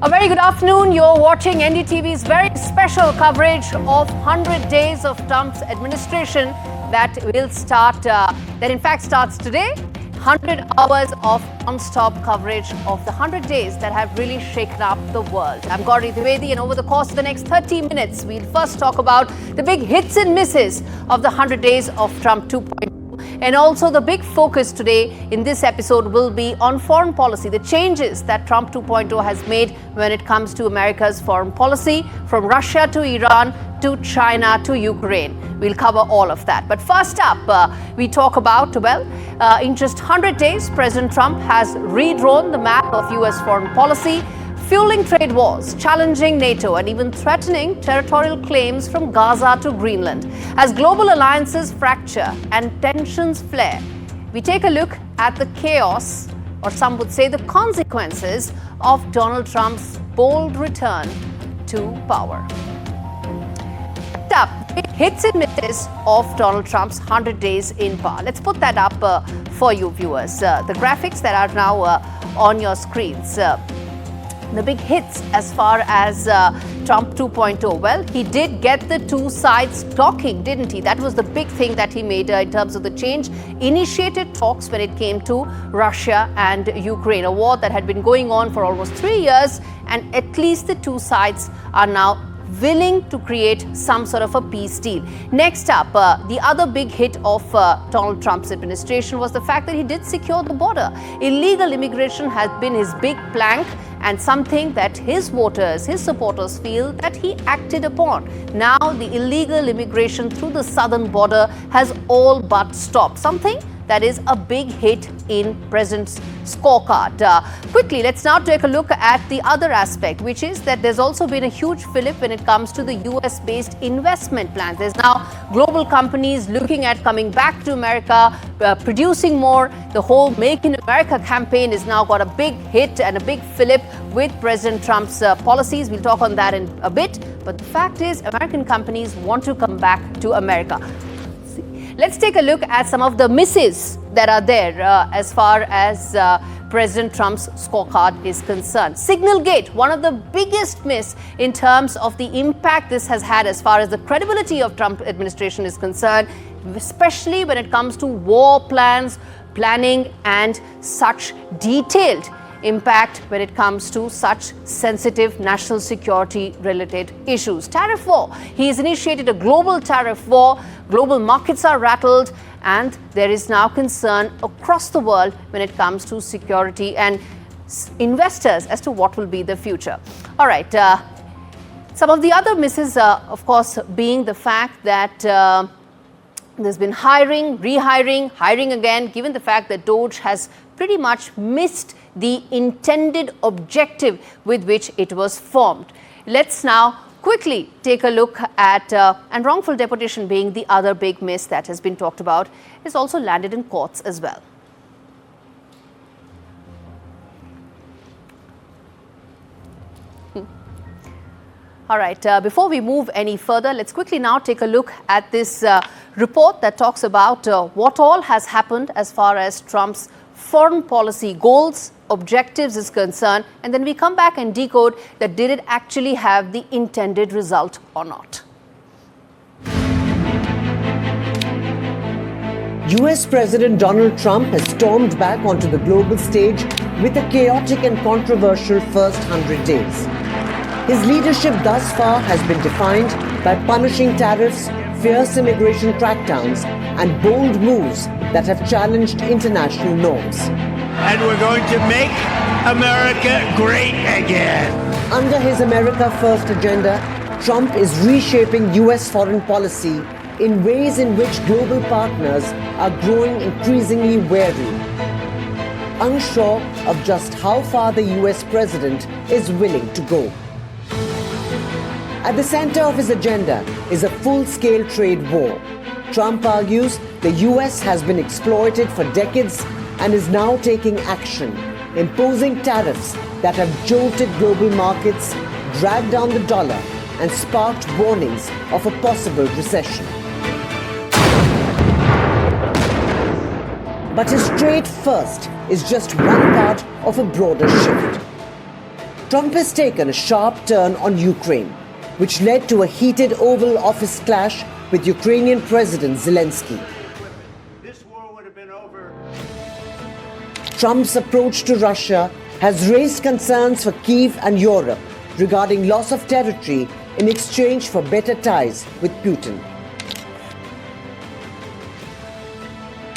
A very good afternoon. You're watching NDTV's very special coverage of 100 days of Trump's administration that will start, that in fact starts today. 100 hours of non-stop coverage of the 100 days that have really shaken up the world. I'm Gauri Dwivedi, and over the course of the next 30 minutes, we'll first talk about the big hits and misses of the 100 days of Trump 2.0. And also the big focus today in this episode will be on foreign policy, the changes that Trump 2.0 has made when it comes to America's foreign policy, from Russia to Iran to China to Ukraine. We'll cover all of that. But first up, we talk about, in just 100 days, President Trump has redrawn the map of US foreign policy, fueling trade wars, challenging NATO, and even threatening territorial claims from Gaza to Greenland. As global alliances fracture and tensions flare, we take a look at the chaos, or some would say the consequences, of Donald Trump's bold return to power. Up, hits and misses of Donald Trump's 100 days in power. Let's put that up for you viewers. The graphics that are now on your screens. The big hits as far as Trump 2.0. Well, he did get the two sides talking, didn't he? That was the big thing that he made in terms of the change. Initiated talks when it came to Russia and Ukraine, a war that had been going on for almost 3 years, and at least the two sides are now willing to create some sort of a peace deal. Next up, the other big hit of Donald Trump's administration was the fact that he did secure the border. Illegal immigration has been his big plank, and something that his voters, his supporters feel that he acted upon. Now the illegal immigration through the southern border has all but stopped. Something that is a big hit in President's scorecard. Quickly, let's now take a look at the other aspect, which is that there's also been a huge fillip when it comes to the US-based investment plans. There's now global companies looking at coming back to America, producing more. The whole Make in America campaign has now got a big hit and a big fillip with President Trump's policies. We'll talk on that in a bit. But the fact is, American companies want to come back to America. Let's take a look at some of the misses that are there as far as President Trump's scorecard is concerned. Signalgate, one of the biggest miss in terms of the impact this has had as far as the credibility of Trump administration is concerned, especially when it comes to war plans, planning, and such detailed impact when it comes to such sensitive national security related issues. Tariff war. He has initiated a global tariff war. Global markets are rattled, and there is now concern across the world when it comes to security and investors as to what will be the future. All right. Some of the other misses, of course, being the fact that there's been hiring, rehiring, hiring again, given the fact that DOGE has pretty much missed the intended objective with which it was formed. Let's now quickly take a look at, and wrongful deportation being the other big miss that has been talked about, is also landed in courts as well. All right, before we move any further, let's quickly now take a look at this report that talks about what all has happened as far as Trump's foreign policy goals, objectives is concerned, and then we come back and decode that did it actually have the intended result or not. US President Donald Trump has stormed back onto the global stage with a chaotic and controversial first 100 days. His leadership thus far has been defined by punishing tariffs, fierce immigration crackdowns, and bold moves that have challenged international norms. And we're going to make America great again. Under his America First agenda, Trump is reshaping US foreign policy in ways in which global partners are growing increasingly wary, unsure of just how far the US president is willing to go. At the center of his agenda is a full-scale trade war. Trump argues the US has been exploited for decades and is now taking action, imposing tariffs that have jolted global markets, dragged down the dollar, and sparked warnings of a possible recession. But his trade first is just one part of a broader shift. Trump has taken a sharp turn on Ukraine, which led to a heated Oval Office clash with Ukrainian President Zelensky. This war would have been over. Trump's approach to Russia has raised concerns for Kyiv and Europe regarding loss of territory in exchange for better ties with Putin.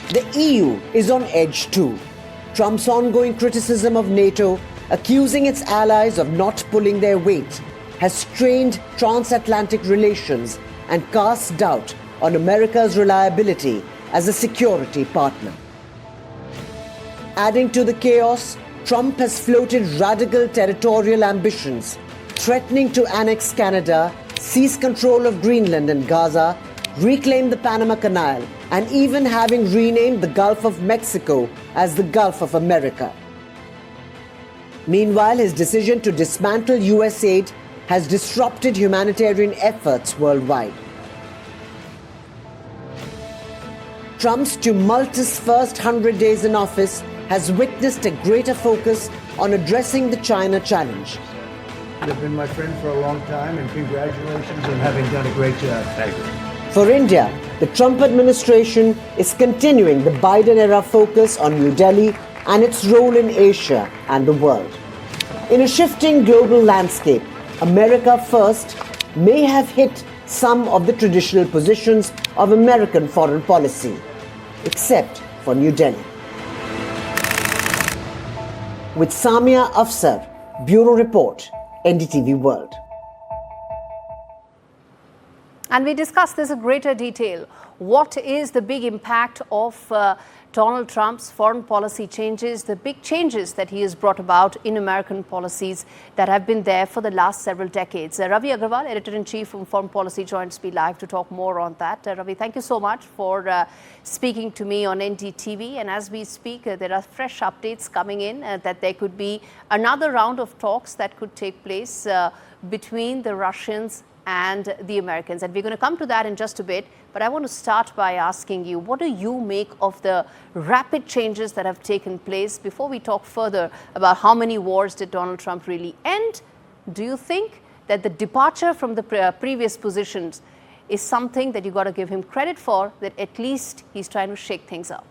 The EU is on edge too. Trump's ongoing criticism of NATO, accusing its allies of not pulling their weight, has strained transatlantic relations and cast doubt on America's reliability as a security partner. Adding to the chaos, Trump has floated radical territorial ambitions, threatening to annex Canada, seize control of Greenland and Gaza, reclaim the Panama Canal, and even having renamed the Gulf of Mexico as the Gulf of America. Meanwhile, his decision to dismantle US aid has disrupted humanitarian efforts worldwide. Trump's tumultuous first 100 days in office has witnessed a greater focus on addressing the China challenge. You've been my friend for a long time, and congratulations on having done a great job. Thank you. For India, the Trump administration is continuing the Biden-era focus on New Delhi and its role in Asia and the world. In a shifting global landscape, America First may have hit some of the traditional positions of American foreign policy, except for New Delhi. With Samia Afsar, Bureau Report, NDTV World. And we discussed this in greater detail. What is the big impact of Donald Trump's foreign policy changes, the big changes that he has brought about in American policies that have been there for the last several decades? Ravi Agrawal, Editor-in-Chief from Foreign Policy, joins me live to talk more on that. Ravi, thank you so much for speaking to me on NDTV. And as we speak, there are fresh updates coming in that there could be another round of talks that could take place between the Russians and the Americans. And we're going to come to that in just a bit. But I want to start by asking you, what do you make of the rapid changes that have taken place before we talk further about how many wars did Donald Trump really end? Do you think that the departure from the previous positions is something that you got to give him credit for, that at least he's trying to shake things up?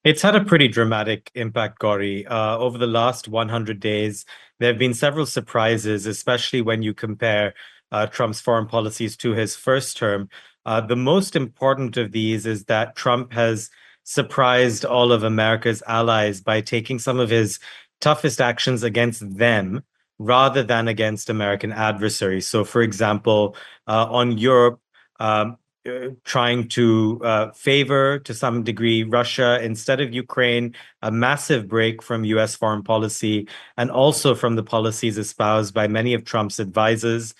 It's had a pretty dramatic impact, Gauri. Over the last 100 days, there have been several surprises, especially when you compare Trump's foreign policies to his first term. The most important of these is that Trump has surprised all of America's allies by taking some of his toughest actions against them rather than against American adversaries. So, for example, on Europe, trying to favor, to some degree, Russia instead of Ukraine, a massive break from US foreign policy, and also from the policies espoused by many of Trump's advisors.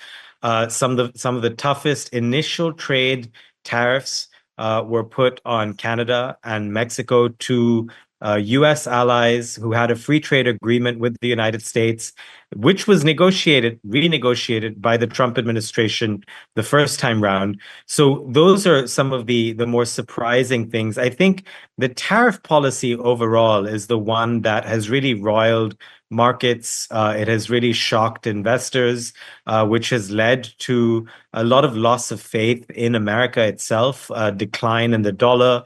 Some of the toughest initial trade tariffs were put on Canada and Mexico, to US allies who had a free trade agreement with the United States, which was renegotiated by the Trump administration the first time round. So those are some of the more surprising things. I think the tariff policy overall is the one that has really roiled markets. It has really shocked investors, which has led to a lot of loss of faith in America itself, decline in the dollar.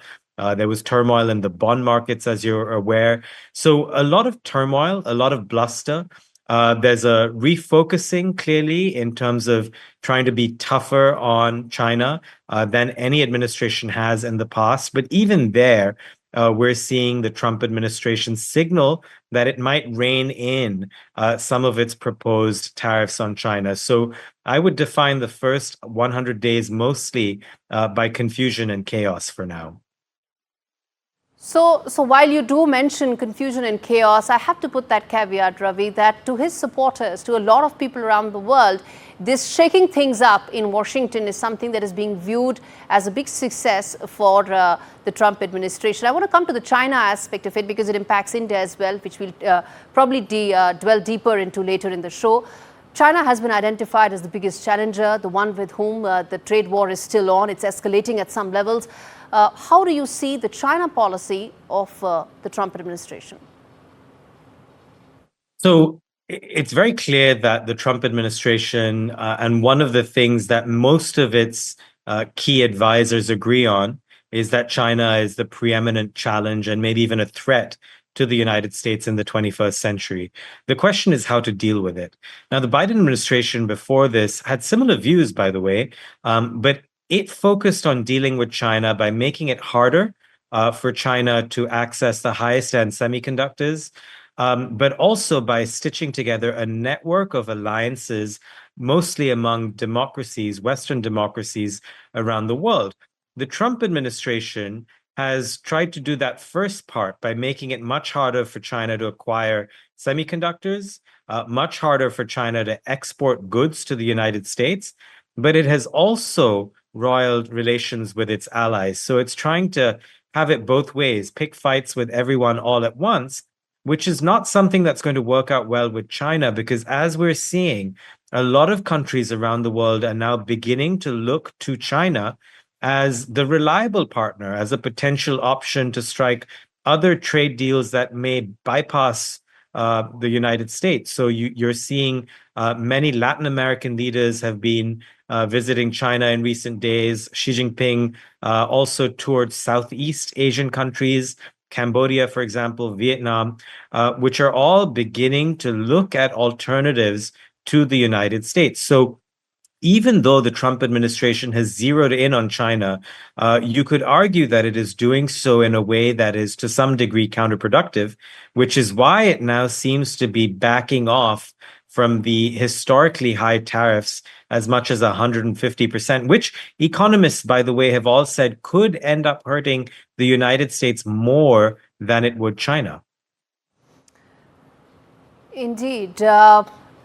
There was turmoil in the bond markets, as you're aware. So a lot of turmoil, a lot of bluster. There's a refocusing, clearly, in terms of trying to be tougher on China than any administration has in the past. But even there, we're seeing the Trump administration signal that it might rein in some of its proposed tariffs on China. So I would define the first 100 days mostly by confusion and chaos for now. So while you do mention confusion and chaos, I have to put that caveat, Ravi, that to his supporters, to a lot of people around the world, this shaking things up in Washington is something that is being viewed as a big success for the Trump administration. I want to come to the China aspect of it because it impacts India as well, which we'll probably dwell deeper into later in the show. China has been identified as the biggest challenger, the one with whom the trade war is still on. It's escalating at some levels. How do you see the China policy of the Trump administration? So it's very clear that the Trump administration, and one of the things that most of its key advisors agree on, is that China is the preeminent challenge and maybe even a threat to the United States in the 21st century. The question is how to deal with it. Now, the Biden administration before this had similar views, by the way, but it focused on dealing with China by making it harder for China to access the highest end semiconductors, but also by stitching together a network of alliances, mostly among democracies, Western democracies around the world. The Trump administration has tried to do that first part by making it much harder for China to acquire semiconductors, much harder for China to export goods to the United States, but it has also roiled relations with its allies. So it's trying to have it both ways, pick fights with everyone all at once, which is not something that's going to work out well with China, because as we're seeing, a lot of countries around the world are now beginning to look to China as the reliable partner, as a potential option to strike other trade deals that may bypass the United States. So you're seeing many Latin American leaders have been visiting China in recent days. Xi Jinping also toured Southeast Asian countries, Cambodia, for example, Vietnam, which are all beginning to look at alternatives to the United States. So even though the Trump administration has zeroed in on China, you could argue that it is doing so in a way that is to some degree counterproductive, which is why it now seems to be backing off from the historically high tariffs as much as 150%, which economists, by the way, have all said could end up hurting the United States more than it would China. Indeed.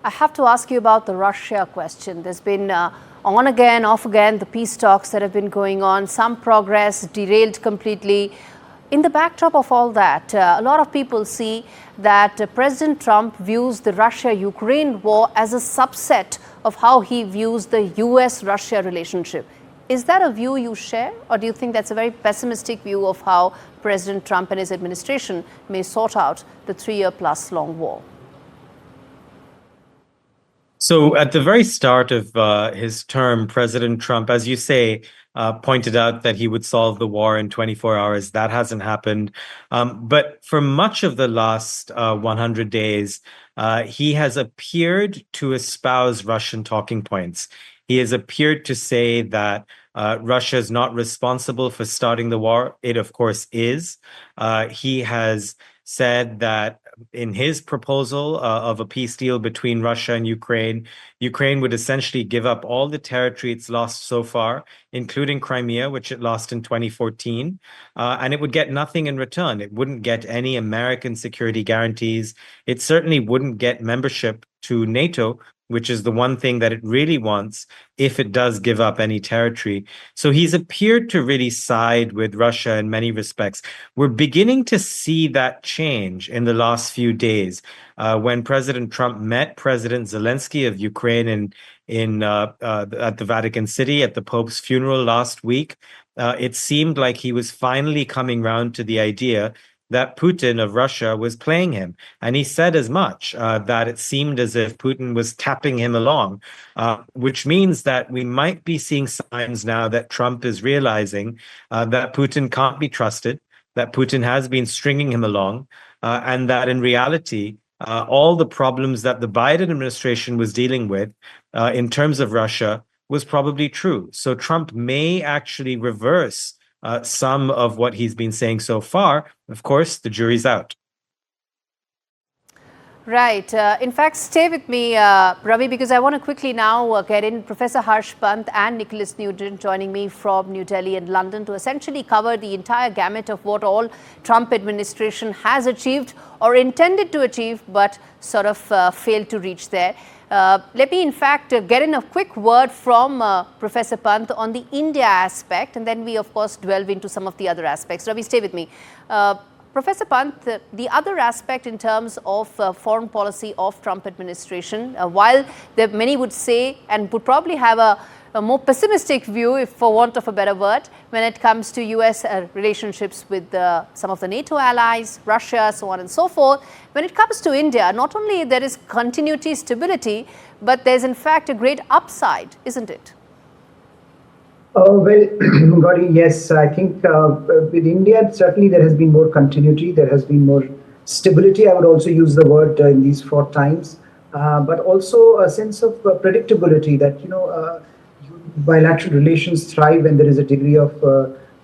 I have to ask you about the Russia question. There's been on again, off again, the peace talks that have been going on, some progress, derailed completely. In the backdrop of all that, a lot of people see that President Trump views the Russia-Ukraine war as a subset of how he views the US-Russia relationship. Is that a view you share, or do you think that's a very pessimistic view of how President Trump and his administration may sort out the 3-year-plus long war? So at the very start of his term, President Trump, as you say, pointed out that he would solve the war in 24 hours. That hasn't happened. But for much of the last 100 days, he has appeared to espouse Russian talking points. He has appeared to say that Russia is not responsible for starting the war. It, of course, is. He has said that in his proposal of a peace deal between Russia and Ukraine, Ukraine would essentially give up all the territory it's lost so far, including Crimea, which it lost in 2014, and it would get nothing in return. It wouldn't get any American security guarantees. It certainly wouldn't get membership to NATO, which is the one thing that it really wants if it does give up any territory. So he's appeared to really side with Russia in many respects. We're beginning to see that change in the last few days. When President Trump met President Zelensky of Ukraine at the Vatican City at the Pope's funeral last week, it seemed like he was finally coming round to the idea that Putin of Russia was playing him. And he said as much, that it seemed as if Putin was tapping him along, which means that we might be seeing signs now that Trump is realizing that Putin can't be trusted, that Putin has been stringing him along, and that in reality, all the problems that the Biden administration was dealing with in terms of Russia was probably true. So Trump may actually reverse some of what he's been saying so far. Of course, the jury's out. Right. In fact, stay with me, Ravi, because I want to quickly now get in Professor Harsh Pant and Nicholas Nugent joining me from New Delhi and London to essentially cover the entire gamut of what all Trump administration has achieved or intended to achieve, but sort of failed to reach there. Let me, in fact, get in a quick word from Professor Pant on the India aspect, and then we, of course, delve into some of the other aspects. Ravi, stay with me. Professor Pant, the other aspect in terms of foreign policy of Trump administration, while many would say and would probably have a a more pessimistic view, if for want of a better word, when it comes to US relationships with some of the NATO allies, Russia, so on and so forth. When it comes to India, not only there is continuity, stability, but there's in fact a great upside, isn't it? Well, Gauri, yes, I think with India, certainly there has been more continuity, there has been more stability. I would also use the word in these fraught times, but also a sense of predictability that, bilateral relations thrive when there is a degree of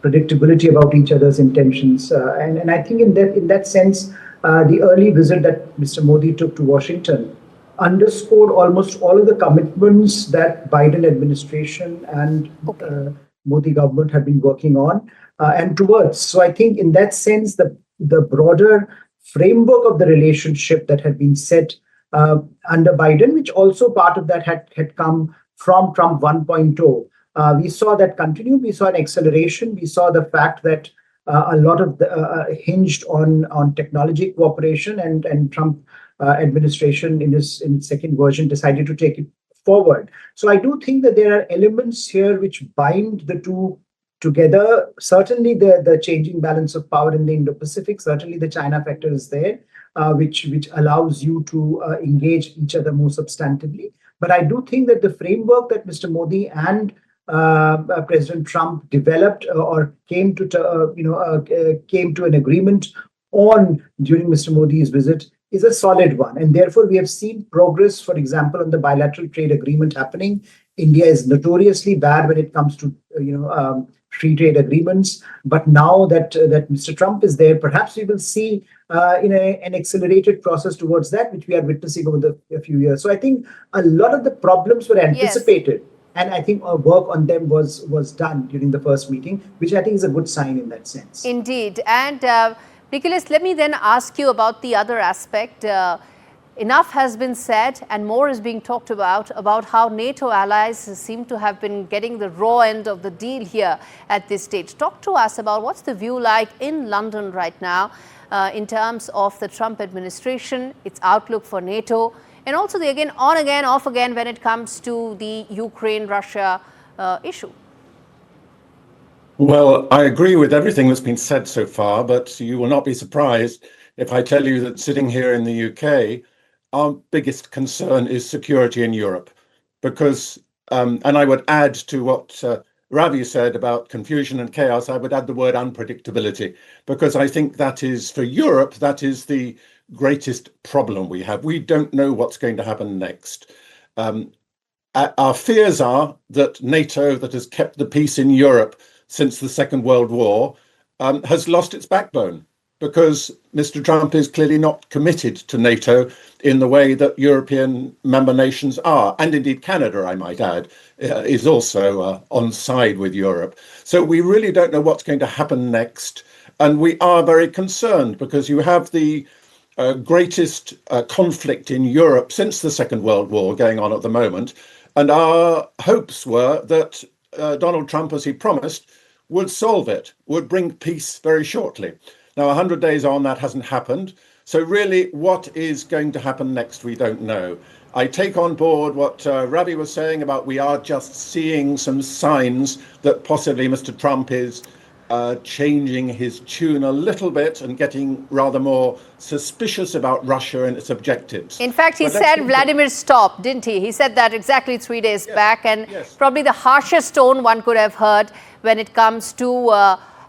predictability about each other's intentions. And I think in that sense, the early visit that Mr. Modi took to Washington underscored almost all of the commitments that Biden administration and Modi government have been working on and towards. So I think in that sense, the broader framework of the relationship that had been set under Biden, which also part of that had come from Trump 1.0. We saw that continue. We saw an acceleration. We saw the fact that a lot of hinged on technology cooperation, and Trump administration in its second version decided to take it forward. So I do think that there are elements here which bind the two together. Certainly the changing balance of power in the Indo-Pacific, certainly the China factor is there, which allows you to engage each other more substantively. But I do think that the framework that Mr. Modi and President Trump developed or came to an agreement on during Mr. Modi's visit is a solid one. And therefore, we have seen progress, for example, on the bilateral trade agreement happening. India is notoriously bad when it comes to free trade agreements. But now that Mr. Trump is there, perhaps we will see an accelerated process towards that, which we are witnessing over a few years. So I think a lot of the problems were anticipated. Yes. And I think our work on them was done during the first meeting, which I think is a good sign in that sense. Indeed. And Nicholas, let me then ask you about the other aspect. Enough has been said and more is being talked about how NATO allies seem to have been getting the raw end of the deal here at this stage. Talk to us about what's the view like in London right now in terms of the Trump administration, its outlook for NATO, and also the again, on again, off again when it comes to the Ukraine-Russia issue. Well, I agree with everything that's been said so far, but you will not be surprised if I tell you that sitting here in the UK, our biggest concern is security in Europe. Because, and I would add to what Ravi said about confusion and chaos, I would add the word unpredictability, because I think that is, for Europe, that is the greatest problem we have. We don't know what's going to happen next. Our fears are that NATO, that has kept the peace in Europe since the Second World War, has lost its backbone, because Mr. Trump is clearly not committed to NATO in the way that European member nations are. And indeed Canada, I might add, is also on side with Europe. So we really don't know what's going to happen next. And we are very concerned because you have the greatest conflict in Europe since the Second World War going on at the moment. And our hopes were that Donald Trump, as he promised, would solve it, would bring peace very shortly. Now, 100 days on, that hasn't happened. So really, what is going to happen next, we don't know. I take on board what Ravi was saying about we are just seeing some signs that possibly Mr. Trump is changing his tune a little bit and getting rather more suspicious about Russia and its objectives. In fact, he said Vladimir stop, didn't he? He said that exactly 3 days back, and probably the harshest tone one could have heard when it comes to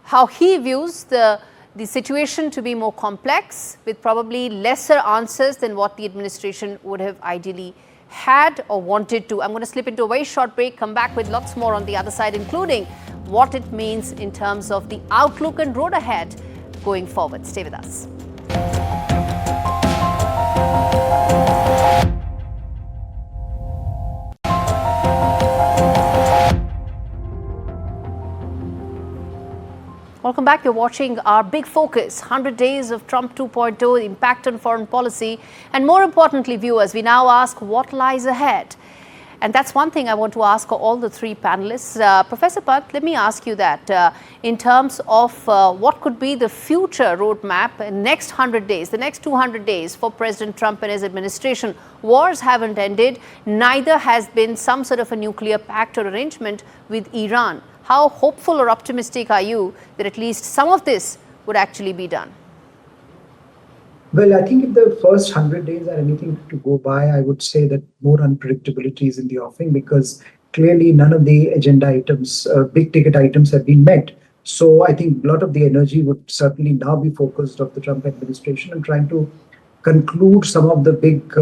how he views the situation to be more complex, with probably lesser answers than what the administration would have ideally had or wanted to. I'm going to slip into a very short break, come back with lots more on the other side, including what it means in terms of the outlook and road ahead going forward. Stay with us. Welcome back. You're watching our big focus, 100 days of Trump 2.0, the impact on foreign policy. And more importantly, viewers, we now ask what lies ahead. And that's one thing I want to ask all the three panelists. Professor Pant, let me ask you that in terms of what could be the future roadmap in next 100 days, the next 200 days for President Trump and his administration. Wars haven't ended, neither has been some sort of a nuclear pact or arrangement with Iran. How hopeful or optimistic are you that at least some of this would actually be done? Well, I think if the first 100 days are anything to go by, I would say that more unpredictability is in the offing, because clearly none of the agenda items, big ticket items, have been met. So I think a lot of the energy would certainly now be focused of the Trump administration and trying to conclude some of the big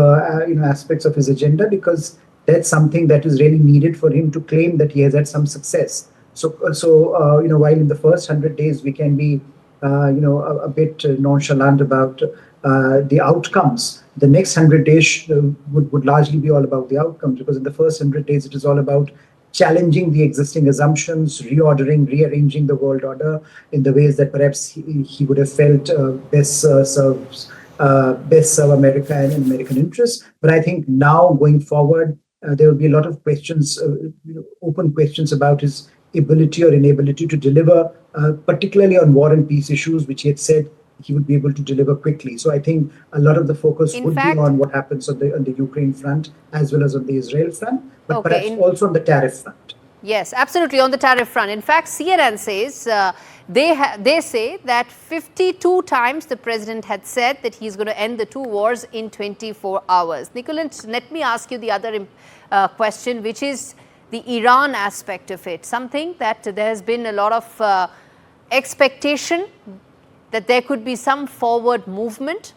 aspects of his agenda, because that's something that is really needed for him to claim that he has had some success. So while in the first 100 days we can be a bit nonchalant about the outcomes, the next 100 days would largely be all about the outcomes, because in the first 100 days it is all about challenging the existing assumptions, rearranging the world order in the ways that perhaps he would have felt best serve America and American interests. But I think now going forward, there will be a lot of questions, open questions about his ability or inability to deliver, particularly on war and peace issues, which he had said he would be able to deliver quickly. So I think a lot of the focus would be on what happens on the Ukraine front as well as on the Israel front, but perhaps also on the tariff front. Yes, absolutely, on the tariff front. In fact, CNN says they say that 52 times the president had said that he's going to end the two wars in 24 hours. Nicholas, let me ask you the other question, which is the Iran aspect of it. Something that there has been a lot of expectation that there could be some forward movement.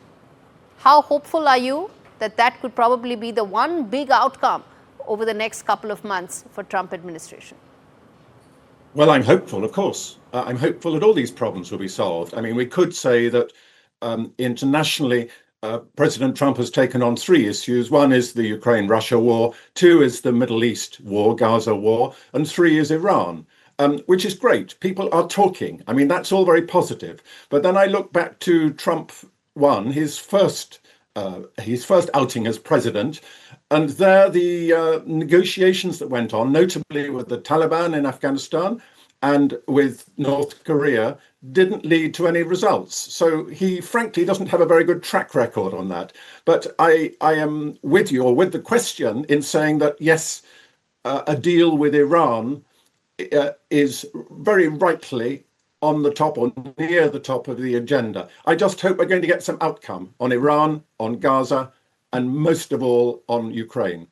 How hopeful are you that that could probably be the one big outcome over the next couple of months for Trump administration? Well, I'm hopeful, of course. I'm hopeful that all these problems will be solved. I mean, we could say that internationally, President Trump has taken on three issues. One is the Ukraine-Russia war, two is the Middle East war, Gaza war, and three is Iran. Which is great. People are talking. I mean, that's all very positive. But then I look back to Trump 1, his first outing as president, and there the negotiations that went on, notably with the Taliban in Afghanistan and with North Korea, didn't lead to any results. So he frankly doesn't have a very good track record on that. But I am with you, or with the question, in saying that yes, a deal with Iran is very rightly on the top or near the top of the agenda. I just hope we're going to get some outcome on Iran, on Gaza, and most of all on Ukraine.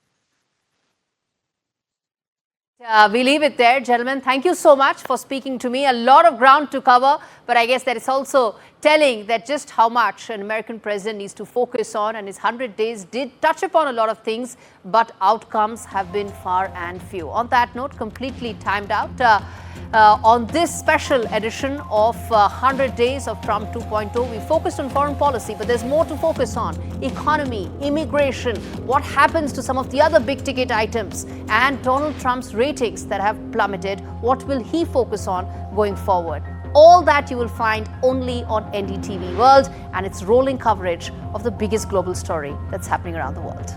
We leave it there, gentlemen. Thank you so much for speaking to me. A lot of ground to cover, but I guess that is also telling that just how much an American president needs to focus on, and his 100 days did touch upon a lot of things, but outcomes have been far and few. On that note, completely timed out. On this special edition of 100 Days of Trump 2.0, we focused on foreign policy, but there's more to focus on. Economy, immigration, what happens to some of the other big ticket items, and Donald Trump's ratings that have plummeted. What will he focus on going forward? All that you will find only on NDTV World and its rolling coverage of the biggest global story that's happening around the world.